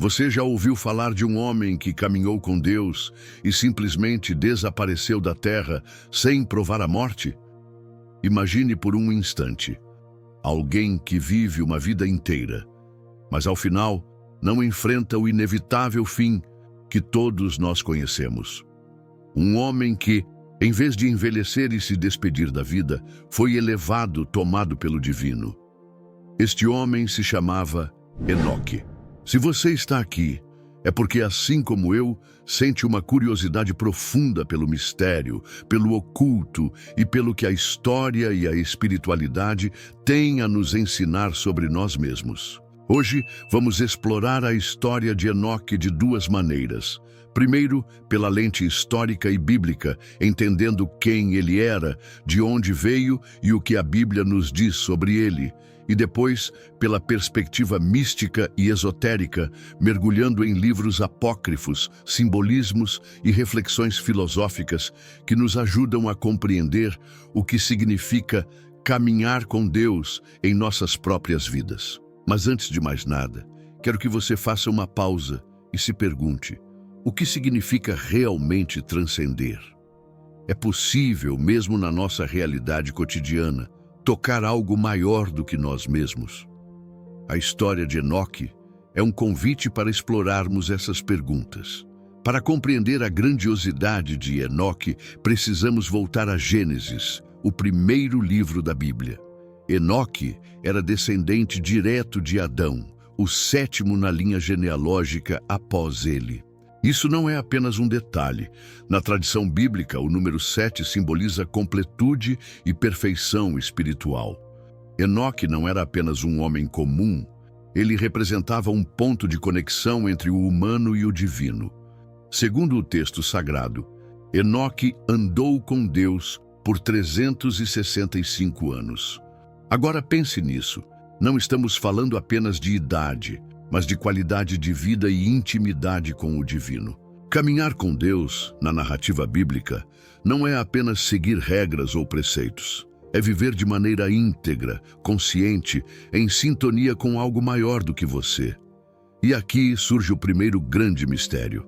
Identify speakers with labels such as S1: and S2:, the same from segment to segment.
S1: Você já ouviu falar de um homem que caminhou com Deus e simplesmente desapareceu da terra sem provar a morte? Imagine por um instante alguém que vive uma vida inteira, mas ao final não enfrenta o inevitável fim que todos nós conhecemos. Um homem que, em vez de envelhecer e se despedir da vida, foi elevado, tomado pelo divino. Este homem se chamava Enoque. Se você está aqui, é porque, assim como eu, sente uma curiosidade profunda pelo mistério, pelo oculto e pelo que a história e a espiritualidade têm a nos ensinar sobre nós mesmos. Hoje, vamos explorar a história de Enoque de duas maneiras. Primeiro, pela lente histórica e bíblica, entendendo quem ele era, de onde veio e o que a Bíblia nos diz sobre ele. E depois, pela perspectiva mística e esotérica, mergulhando em livros apócrifos, simbolismos e reflexões filosóficas que nos ajudam a compreender o que significa caminhar com Deus em nossas próprias vidas. Mas antes de mais nada, quero que você faça uma pausa e se pergunte: o que significa realmente transcender? É possível, mesmo na nossa realidade cotidiana, tocar algo maior do que nós mesmos? A história de Enoque é um convite para explorarmos essas perguntas. Para compreender a grandiosidade de Enoque, precisamos voltar a Gênesis, o primeiro livro da Bíblia. Enoque era descendente direto de Adão, o sétimo na linha genealógica após ele. Isso não é apenas um detalhe. Na tradição bíblica, o número 7 simboliza completude e perfeição espiritual. Enoque não era apenas um homem comum, ele representava um ponto de conexão entre o humano e o divino. Segundo o texto sagrado, Enoque andou com Deus por 365 anos. Agora pense nisso. Não estamos falando apenas de idade, mas de qualidade de vida e intimidade com o divino. Caminhar com Deus, na narrativa bíblica, não é apenas seguir regras ou preceitos. É viver de maneira íntegra, consciente, em sintonia com algo maior do que você. E aqui surge o primeiro grande mistério.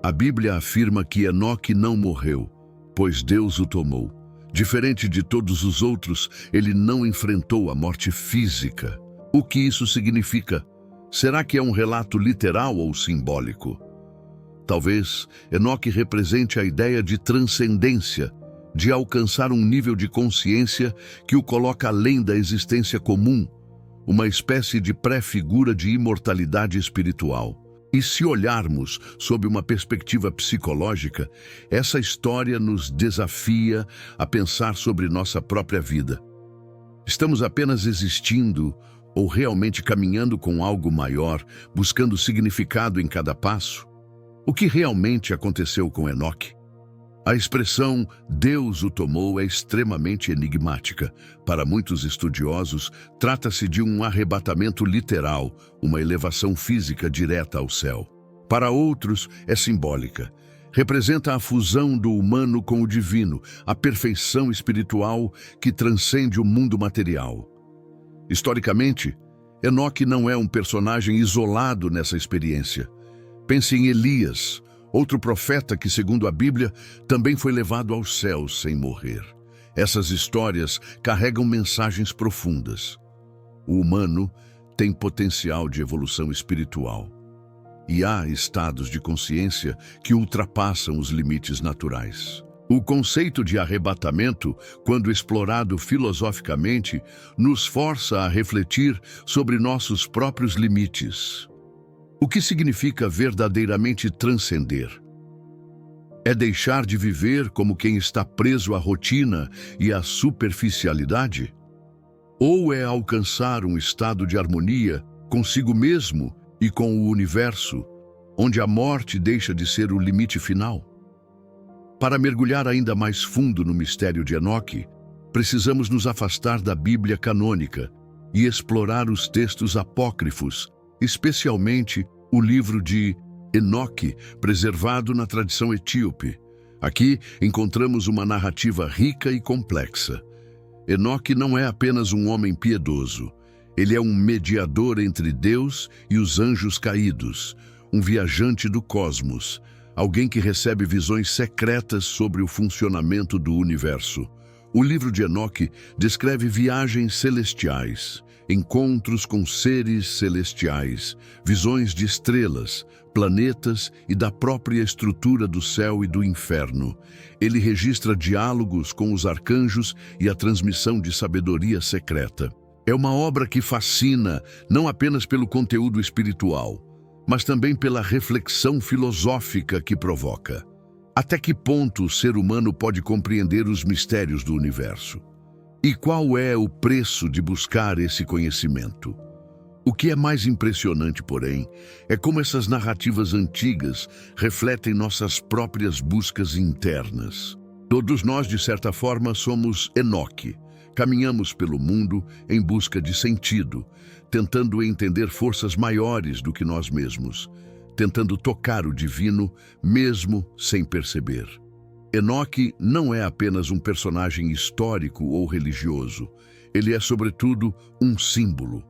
S1: A Bíblia afirma que Enoque não morreu, pois Deus o tomou. Diferente de todos os outros, ele não enfrentou a morte física. O que isso significa? Será que é um relato literal ou simbólico? Talvez Enoque represente a ideia de transcendência, de alcançar um nível de consciência que o coloca além da existência comum, uma espécie de pré-figura de imortalidade espiritual. E se olharmos sob uma perspectiva psicológica, essa história nos desafia a pensar sobre nossa própria vida. Estamos apenas existindo ou realmente caminhando com algo maior, buscando significado em cada passo? O que realmente aconteceu com Enoque? A expressão "Deus o tomou" é extremamente enigmática. Para muitos estudiosos, trata-se de um arrebatamento literal, uma elevação física direta ao céu. Para outros, é simbólica. Representa a fusão do humano com o divino, a perfeição espiritual que transcende o mundo material. Historicamente, Enoque não é um personagem isolado nessa experiência. Pense em Elias, outro profeta que, segundo a Bíblia, também foi levado aos céus sem morrer. Essas histórias carregam mensagens profundas. O humano tem potencial de evolução espiritual. E há estados de consciência que ultrapassam os limites naturais. O conceito de arrebatamento, quando explorado filosoficamente, nos força a refletir sobre nossos próprios limites. O que significa verdadeiramente transcender? É deixar de viver como quem está preso à rotina e à superficialidade? Ou é alcançar um estado de harmonia consigo mesmo e com o universo, onde a morte deixa de ser o limite final? Para mergulhar ainda mais fundo no mistério de Enoque, precisamos nos afastar da Bíblia canônica e explorar os textos apócrifos, especialmente o livro de Enoque, preservado na tradição etíope. Aqui encontramos uma narrativa rica e complexa. Enoque não é apenas um homem piedoso. Ele é um mediador entre Deus e os anjos caídos, um viajante do cosmos, alguém que recebe visões secretas sobre o funcionamento do universo. O livro de Enoque descreve viagens celestiais, encontros com seres celestiais, visões de estrelas, planetas e da própria estrutura do céu e do inferno. Ele registra diálogos com os arcanjos e a transmissão de sabedoria secreta. É uma obra que fascina não apenas pelo conteúdo espiritual, mas também pela reflexão filosófica que provoca. Até que ponto o ser humano pode compreender os mistérios do universo? E qual é o preço de buscar esse conhecimento? O que é mais impressionante, porém, é como essas narrativas antigas refletem nossas próprias buscas internas. Todos nós, de certa forma, somos Enoque. Caminhamos pelo mundo em busca de sentido, tentando entender forças maiores do que nós mesmos, tentando tocar o divino, mesmo sem perceber. Enoque não é apenas um personagem histórico ou religioso. Ele é, sobretudo, um símbolo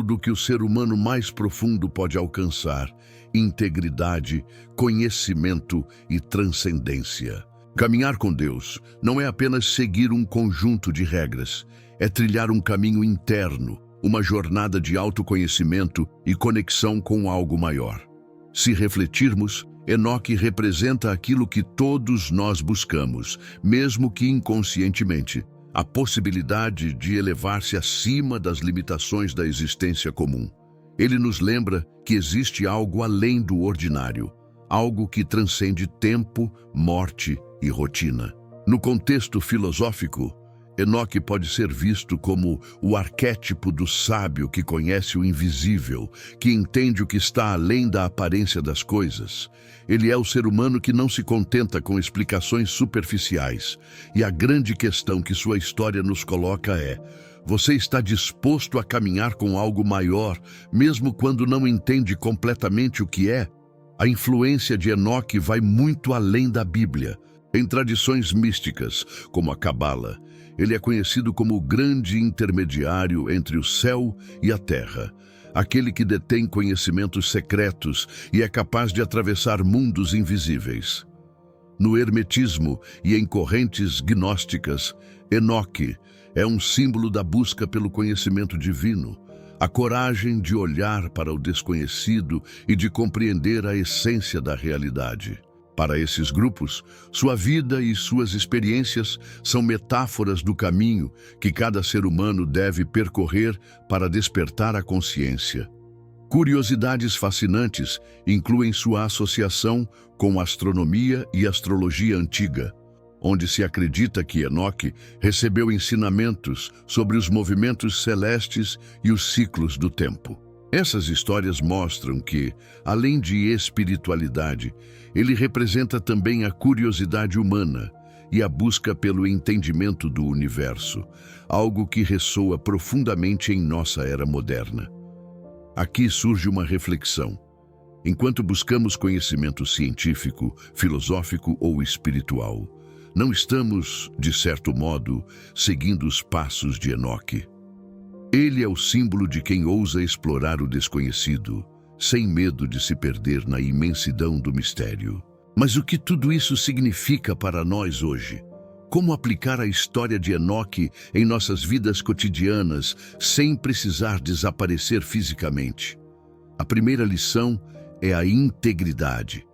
S1: do que o ser humano mais profundo pode alcançar: integridade, conhecimento e transcendência. Caminhar com Deus não é apenas seguir um conjunto de regras, é trilhar um caminho interno, uma jornada de autoconhecimento e conexão com algo maior. Se refletirmos, Enoque representa aquilo que todos nós buscamos, mesmo que inconscientemente: a possibilidade de elevar-se acima das limitações da existência comum. Ele nos lembra que existe algo além do ordinário, algo que transcende tempo, morte e rotina. No contexto filosófico, Enoque pode ser visto como o arquétipo do sábio que conhece o invisível, que entende o que está além da aparência das coisas. Ele é o ser humano que não se contenta com explicações superficiais. E a grande questão que sua história nos coloca é: você está disposto a caminhar com algo maior, mesmo quando não entende completamente o que é? A influência de Enoque vai muito além da Bíblia. Em tradições místicas, como a Cabala, ele é conhecido como o grande intermediário entre o céu e a terra, aquele que detém conhecimentos secretos e é capaz de atravessar mundos invisíveis. No hermetismo e em correntes gnósticas, Enoque é um símbolo da busca pelo conhecimento divino, a coragem de olhar para o desconhecido e de compreender a essência da realidade. Para esses grupos, sua vida e suas experiências são metáforas do caminho que cada ser humano deve percorrer para despertar a consciência. Curiosidades fascinantes incluem sua associação com astronomia e astrologia antiga, onde se acredita que Enoque recebeu ensinamentos sobre os movimentos celestes e os ciclos do tempo. Essas histórias mostram que, além de espiritualidade, ele representa também a curiosidade humana e a busca pelo entendimento do universo, algo que ressoa profundamente em nossa era moderna. Aqui surge uma reflexão. Enquanto buscamos conhecimento científico, filosófico ou espiritual, não estamos, de certo modo, seguindo os passos de Enoque. Ele é o símbolo de quem ousa explorar o desconhecido, sem medo de se perder na imensidão do mistério. Mas o que tudo isso significa para nós hoje? Como aplicar a história de Enoque em nossas vidas cotidianas sem precisar desaparecer fisicamente? A primeira lição é a integridade.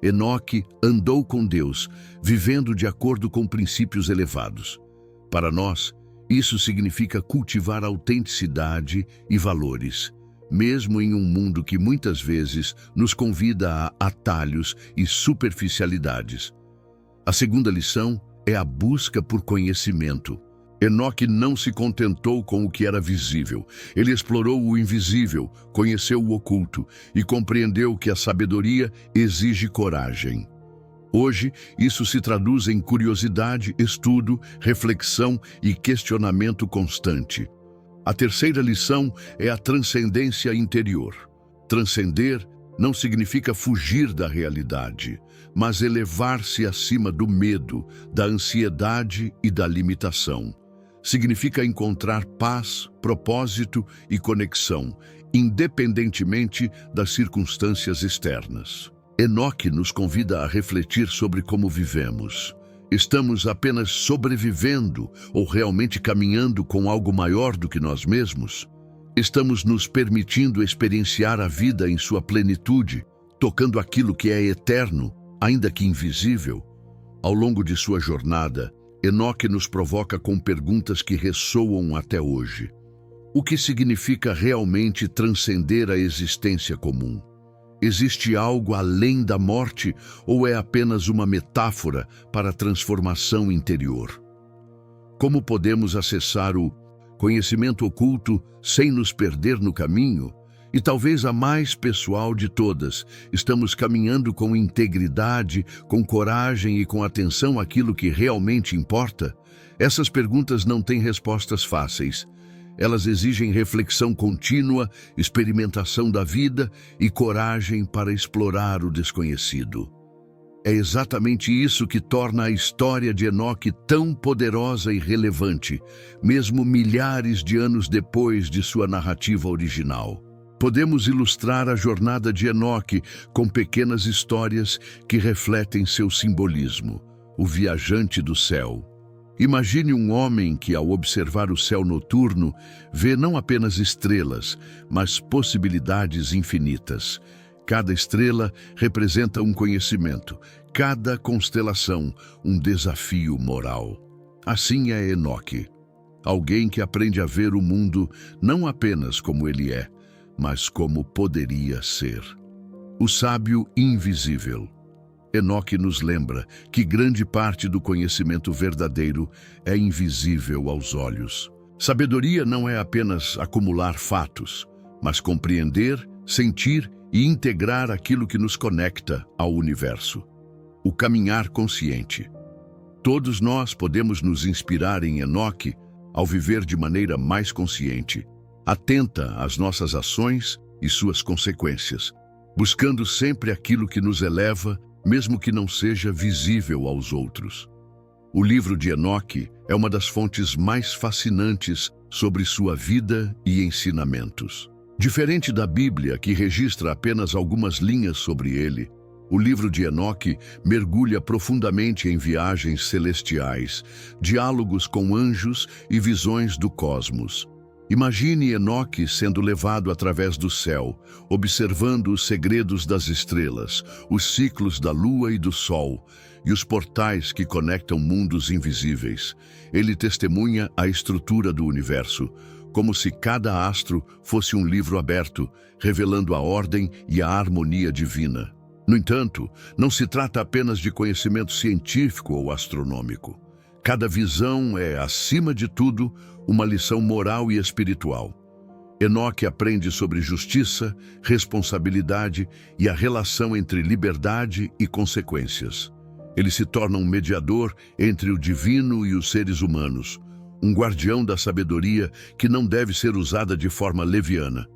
S1: Enoque andou com Deus, vivendo de acordo com princípios elevados. Para nós, isso significa cultivar autenticidade e valores, mesmo em um mundo que muitas vezes nos convida a atalhos e superficialidades. A segunda lição é a busca por conhecimento. Enoque não se contentou com o que era visível. Ele explorou o invisível, conheceu o oculto e compreendeu que a sabedoria exige coragem. Hoje, isso se traduz em curiosidade, estudo, reflexão e questionamento constante. A terceira lição é a transcendência interior. Transcender não significa fugir da realidade, mas elevar-se acima do medo, da ansiedade e da limitação. significa encontrar paz, propósito e conexão, independentemente das circunstâncias externas. Enoque nos convida a refletir sobre como vivemos. Estamos apenas sobrevivendo ou realmente caminhando com algo maior do que nós mesmos? Estamos nos permitindo experienciar a vida em sua plenitude, tocando aquilo que é eterno, ainda que invisível? Ao longo de sua jornada, Enoque nos provoca com perguntas que ressoam até hoje. O que significa realmente transcender a existência comum? Existe algo além da morte ou é apenas uma metáfora para a transformação interior? Como podemos acessar o conhecimento oculto sem nos perder no caminho? E talvez a mais pessoal de todas, estamos caminhando com integridade, com coragem e com atenção àquilo que realmente importa? Essas perguntas não têm respostas fáceis. Elas exigem reflexão contínua, experimentação da vida e coragem para explorar o desconhecido. É exatamente isso que torna a história de Enoque tão poderosa e relevante, mesmo milhares de anos depois de sua narrativa original. Podemos ilustrar a jornada de Enoque com pequenas histórias que refletem seu simbolismo. O viajante do céu. Imagine um homem que, ao observar o céu noturno, vê não apenas estrelas, mas possibilidades infinitas. Cada estrela representa um conhecimento, cada constelação um desafio moral. Assim é Enoque, alguém que aprende a ver o mundo não apenas como ele é, mas como poderia ser. O sábio invisível. Enoque nos lembra que grande parte do conhecimento verdadeiro é invisível aos olhos. Sabedoria não é apenas acumular fatos, mas compreender, sentir e integrar aquilo que nos conecta ao universo. O caminhar consciente. Todos nós podemos nos inspirar em Enoque ao viver de maneira mais consciente, atenta às nossas ações e suas consequências, buscando sempre aquilo que nos eleva, mesmo que não seja visível aos outros. O livro de Enoque é uma das fontes mais fascinantes sobre sua vida e ensinamentos. Diferente da Bíblia, que registra apenas algumas linhas sobre ele, o livro de Enoque mergulha profundamente em viagens celestiais, diálogos com anjos e visões do cosmos. Imagine Enoque sendo levado através do céu, observando os segredos das estrelas, os ciclos da lua e do sol, e os portais que conectam mundos invisíveis. Ele testemunha a estrutura do universo, como se cada astro fosse um livro aberto, revelando a ordem e a harmonia divina. No entanto, não se trata apenas de conhecimento científico ou astronômico. Cada visão é, acima de tudo, uma lição moral e espiritual. Enoque aprende sobre justiça, responsabilidade e a relação entre liberdade e consequências. Ele se torna um mediador entre o divino e os seres humanos, um guardião da sabedoria que não deve ser usada de forma leviana.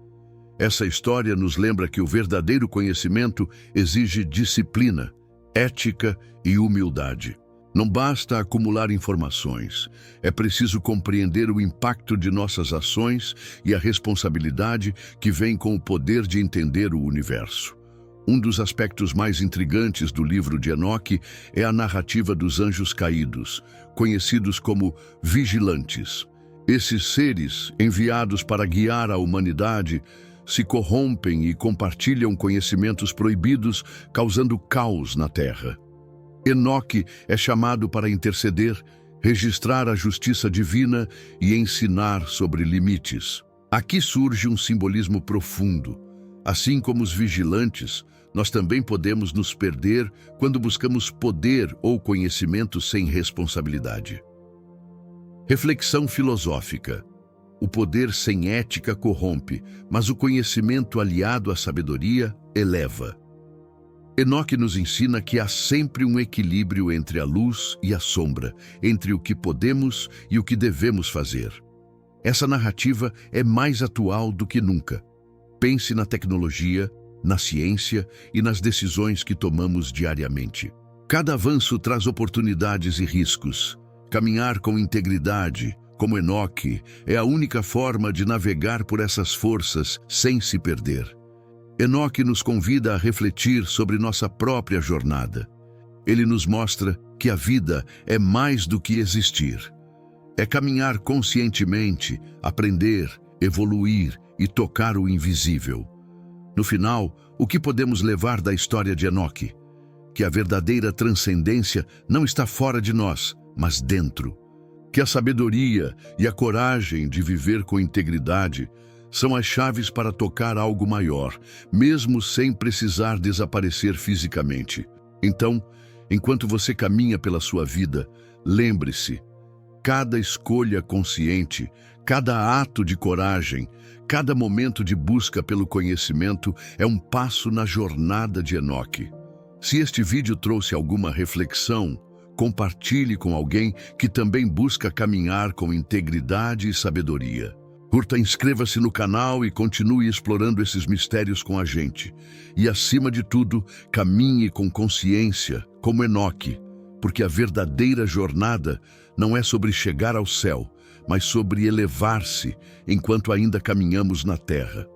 S1: Essa história nos lembra que o verdadeiro conhecimento exige disciplina, ética e humildade. Não basta acumular informações, é preciso compreender o impacto de nossas ações e a responsabilidade que vem com o poder de entender o universo. Um dos aspectos mais intrigantes do livro de Enoque é a narrativa dos anjos caídos, conhecidos como vigilantes. Esses seres, enviados para guiar a humanidade, se corrompem e compartilham conhecimentos proibidos, causando caos na Terra. Enoque é chamado para interceder, registrar a justiça divina e ensinar sobre limites. Aqui surge um simbolismo profundo. Assim como os vigilantes, nós também podemos nos perder quando buscamos poder ou conhecimento sem responsabilidade. Reflexão filosófica. O poder sem ética corrompe, mas o conhecimento aliado à sabedoria eleva. Enoque nos ensina que há sempre um equilíbrio entre a luz e a sombra, entre o que podemos e o que devemos fazer. Essa narrativa é mais atual do que nunca. Pense na tecnologia, na ciência e nas decisões que tomamos diariamente. Cada avanço traz oportunidades e riscos. Caminhar com integridade, como Enoque, é a única forma de navegar por essas forças sem se perder. Enoque nos convida a refletir sobre nossa própria jornada. Ele nos mostra que a vida é mais do que existir. É caminhar conscientemente, aprender, evoluir e tocar o invisível. No final, o que podemos levar da história de Enoque? Que a verdadeira transcendência não está fora de nós, mas dentro. Que a sabedoria e a coragem de viver com integridade são as chaves para tocar algo maior, mesmo sem precisar desaparecer fisicamente. Então, enquanto você caminha pela sua vida, lembre-se, cada escolha consciente, cada ato de coragem, cada momento de busca pelo conhecimento é um passo na jornada de Enoque. Se este vídeo trouxe alguma reflexão, compartilhe com alguém que também busca caminhar com integridade e sabedoria. Curta, inscreva-se no canal e continue explorando esses mistérios com a gente. E, acima de tudo, caminhe com consciência, como Enoque, porque a verdadeira jornada não é sobre chegar ao céu, mas sobre elevar-se enquanto ainda caminhamos na terra.